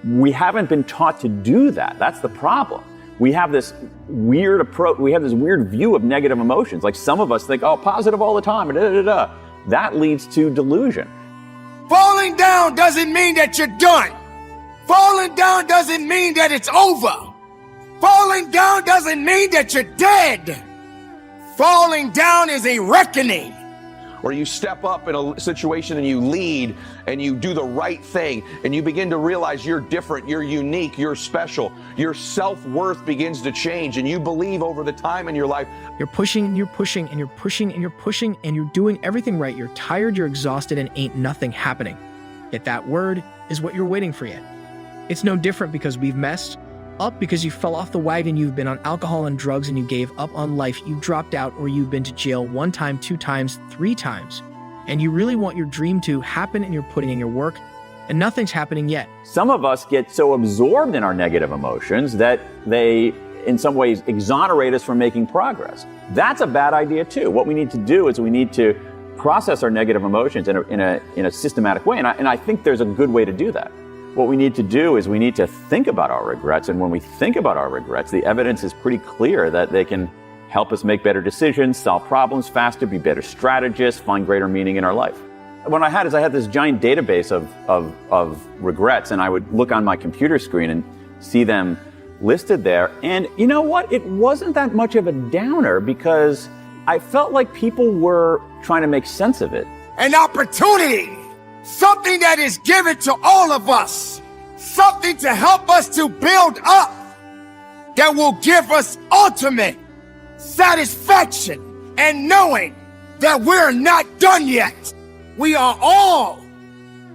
We haven't been taught to do that. That's the problem. We have this weird approach. We have this weird view of negative emotions. Like some of us think, oh, positive all the time. That leads to delusion. Falling down doesn't mean that you're done. Falling down doesn't mean that it's over. Falling down doesn't mean that you're dead. Falling down is a reckoning. Where you step up in a situation and you lead and you do the right thing and you begin to realize you're different, you're unique, you're special. Your self-worth begins to change and you believe over the time in your life. You're pushing and you're pushing and you're pushing and you're pushing and you're doing everything right. You're tired, you're exhausted, and ain't nothing happening. Yet that word is what you're waiting for yet. It's no different because we've messed up because you fell off the wagon, you've been on alcohol and drugs, and you gave up on life, you dropped out, or you've been to jail 1 time, 2 times, 3 times. And you really want your dream to happen and you're putting in your work and nothing's happening yet. Some of us get so absorbed in our negative emotions that they, in some ways, exonerate us from making progress. That's a bad idea too. What we need to do is we need to process our negative emotions in a systematic way. And I think there's a good way to do that. What we need to do is we need to think about our regrets. And when we think about our regrets, the evidence is pretty clear that they can help us make better decisions, solve problems faster, be better strategists, find greater meaning in our life. What I had this giant database of regrets, and I would look on my computer screen and see them listed there. And you know what? It wasn't that much of a downer because I felt like people were trying to make sense of it. An opportunity. Something that is given to all of us. Something to help us to build up. That will give us ultimate satisfaction and knowing that we're not done yet. We are all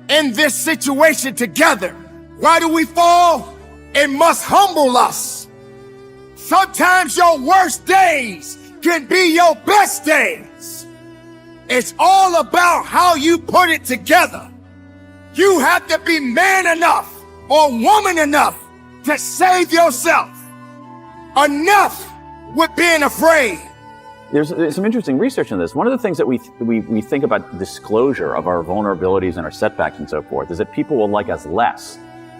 in this situation together. Why do we fall? It must humble us. Sometimes your worst days can be your best days. It's all about how you put it together. You have to be man enough or woman enough to save yourself. Enough with being afraid. There's some interesting research on this. One of the things that we think about disclosure of our vulnerabilities and our setbacks and so forth is that people will like us less.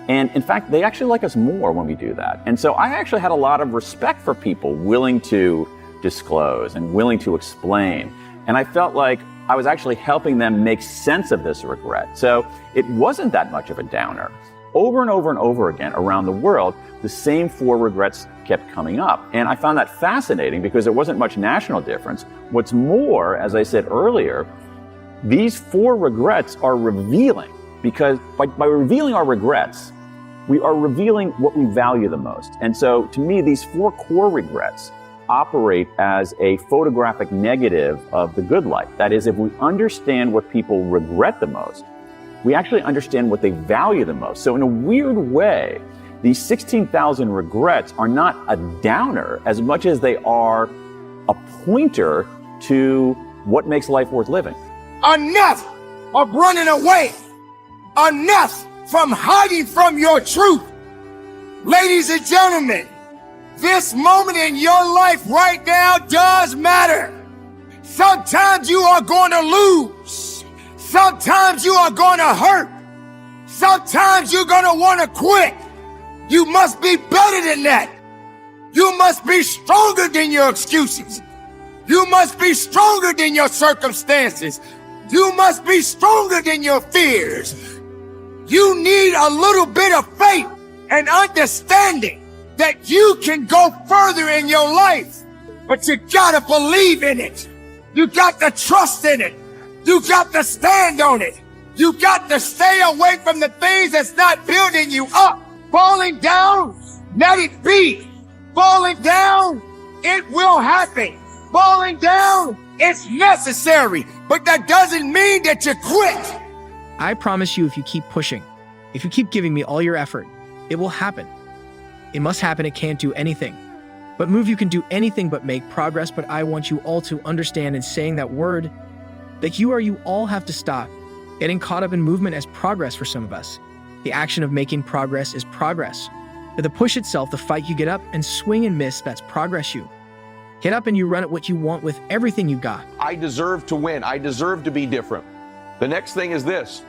And in fact, they actually like us more when we do that. And so I actually had a lot of respect for people willing to disclose and willing to explain. And I felt like I was actually helping them make sense of this regret. So it wasn't that much of a downer. Over and over and over again around the world, the same 4 regrets kept coming up. And I found that fascinating because there wasn't much national difference. What's more, as I said earlier, these 4 regrets are revealing because by revealing our regrets, we are revealing what we value the most. And so to me, these 4 core regrets operate as a photographic negative of the good life. That is, if we understand what people regret the most, we actually understand what they value the most. So in a weird way, these 16,000 regrets are not a downer as much as they are a pointer to what makes life worth living. Enough of running away. Enough from hiding from your truth. Ladies and gentlemen, this moment in your life right now does matter. Sometimes you are going to lose. Sometimes you are going to hurt. Sometimes you're going to want to quit. You must be better than that. You must be stronger than your excuses. You must be stronger than your circumstances. You must be stronger than your fears. You need a little bit of faith and understanding that you can go further in your life, but you gotta believe in it. You got to trust in it. You got to stand on it. You got to stay away from the things that's not building you up. Falling down, let it be. Falling down, it will happen. Falling down, it's necessary, but that doesn't mean that you quit. I promise you, if you keep pushing, if you keep giving me all your effort, it will happen. It must happen. It can't do anything. But move, you can do anything but make progress. But I want you all to understand in saying that word that you all have to stop getting caught up in movement as progress for some of us. The action of making progress is progress. But the push itself, the fight, you get up and swing and miss, that's progress you. Get up and you run at what you want with everything you got. I deserve to win. I deserve to be different. The next thing is this.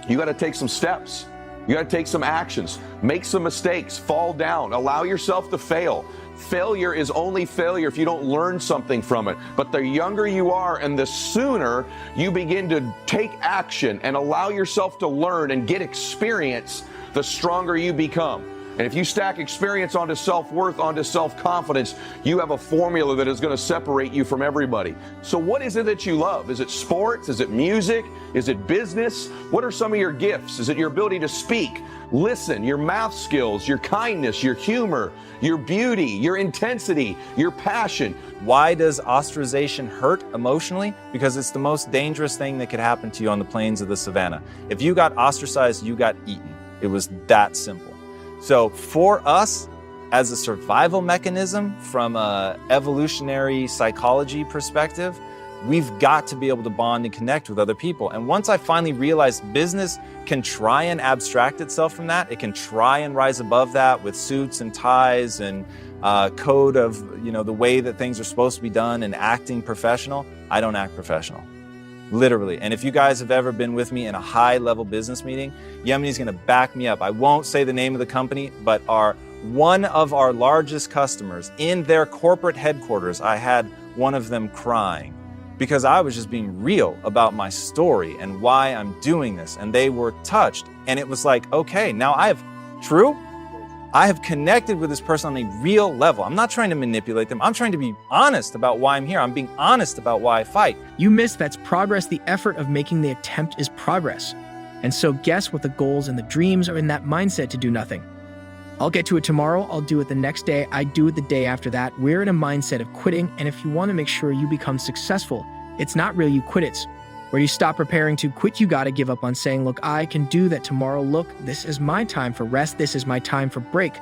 You got to take some steps. You got to take some actions, make some mistakes, fall down, allow yourself to fail. Failure is only failure if you don't learn something from it. But the younger you are and the sooner you begin to take action and allow yourself to learn and get experience, the stronger you become. And if you stack experience onto self-worth, onto self-confidence, you have a formula that is going to separate you from everybody. So what is it that you love? Is it sports? Is it music? Is it business? What are some of your gifts? Is it your ability to speak, listen, your math skills, your kindness, your humor, your beauty, your intensity, your passion? Why does ostracization hurt emotionally? Because it's the most dangerous thing that could happen to you on the plains of the savannah. If you got ostracized, you got eaten. It was that simple. So for us, as a survival mechanism from an evolutionary psychology perspective, we've got to be able to bond and connect with other people. And once I finally realized business can try and abstract itself from that, it can try and rise above that with suits and ties and code of, the way that things are supposed to be done and acting professional. I don't act professional. Literally. And if you guys have ever been with me in a high-level business meeting, Yemeni's going to back me up. I won't say the name of the company, but one of our largest customers in their corporate headquarters, I had one of them crying because I was just being real about my story and why I'm doing this. And they were touched. And it was like, okay, now I have connected with this person on a real level. I'm not trying to manipulate them. I'm trying to be honest about why I'm here. I'm being honest about why I fight. You missed that's progress. The effort of making the attempt is progress. And so guess what the goals and the dreams are in that mindset to do nothing. I'll get to it tomorrow. I'll do it the next day. I do it the day after that. We're in a mindset of quitting. And if you want to make sure you become successful, it's not real you quit. It's where you stop preparing to quit. You got to give up on saying, look, I can do that tomorrow. Look, this is my time for rest. This is my time for break.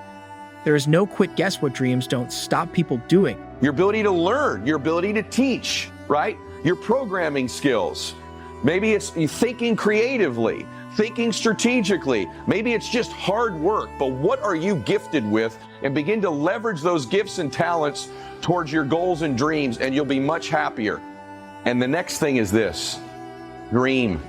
There is no quit. Guess what dreams don't stop people doing? Your ability to learn, your ability to teach, right? Your programming skills. Maybe it's thinking creatively, thinking strategically. Maybe it's just hard work, but what are you gifted with? And begin to leverage those gifts and talents towards your goals and dreams, and you'll be much happier. And the next thing is this: dream.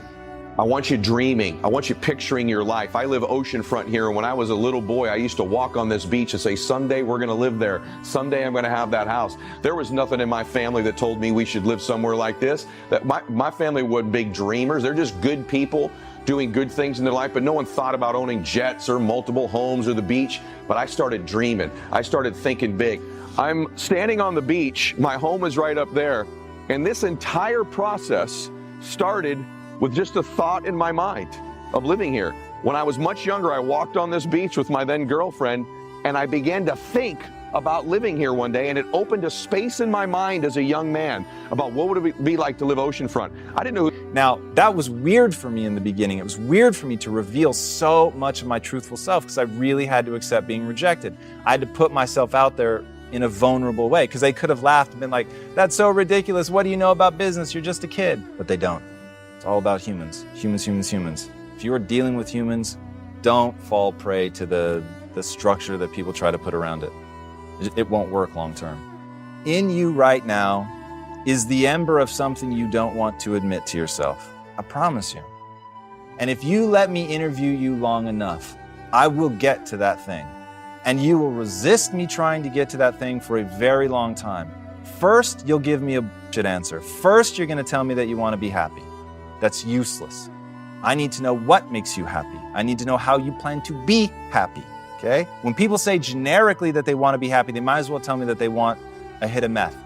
I want you dreaming. I want you picturing your life. I live oceanfront here, and when I was a little boy, I used to walk on this beach and say, someday we're going to live there. Someday I'm going to have that house. There was nothing in my family that told me we should live somewhere like this. That my family wasn't big dreamers. They're just good people doing good things in their life, but no one thought about owning jets or multiple homes or the beach. But I started dreaming. I started thinking big. I'm standing on the beach. My home is right up there. And this entire process started with just a thought in my mind of living here. When I was much younger, I walked on this beach with my then girlfriend, and I began to think about living here one day, and it opened a space in my mind as a young man about what would it be like to live oceanfront. I didn't know who. Now, that was weird for me in the beginning. It was weird for me to reveal so much of my truthful self because I really had to accept being rejected. I had to put myself out there in a vulnerable way because they could have laughed and been like, that's so ridiculous. What do you know about business? You're just a kid. But they don't. It's all about humans. Humans. If you are dealing with humans, don't fall prey to the structure that people try to put around it. It won't work long term. In you right now is the ember of something you don't want to admit to yourself. I promise you. And if you let me interview you long enough, I will get to that thing. And you will resist me trying to get to that thing for a very long time. First, you'll give me a bullshit answer. First, you're going to tell me that you want to be happy. That's useless. I need to know what makes you happy. I need to know how you plan to be happy, okay? When people say generically that they want to be happy, they might as well tell me that they want a hit of meth.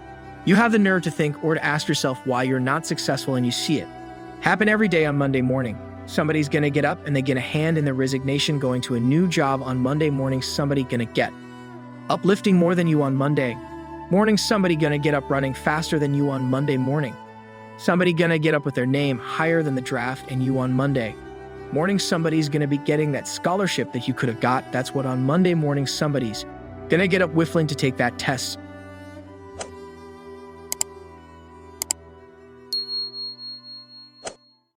You have the nerve to think or to ask yourself why you're not successful, and you see it happen every day on Monday morning. Somebody's going to get up and they get a hand in their resignation going to a new job on Monday morning. Somebody going to get uplifting more than you on Monday morning. Somebody going to get up running faster than you on Monday morning. Somebody going to get up with their name higher than the draft and you on Monday morning. Somebody's going to be getting that scholarship that you could have got. That's what on Monday morning somebody's going to get up whiffling to take that test.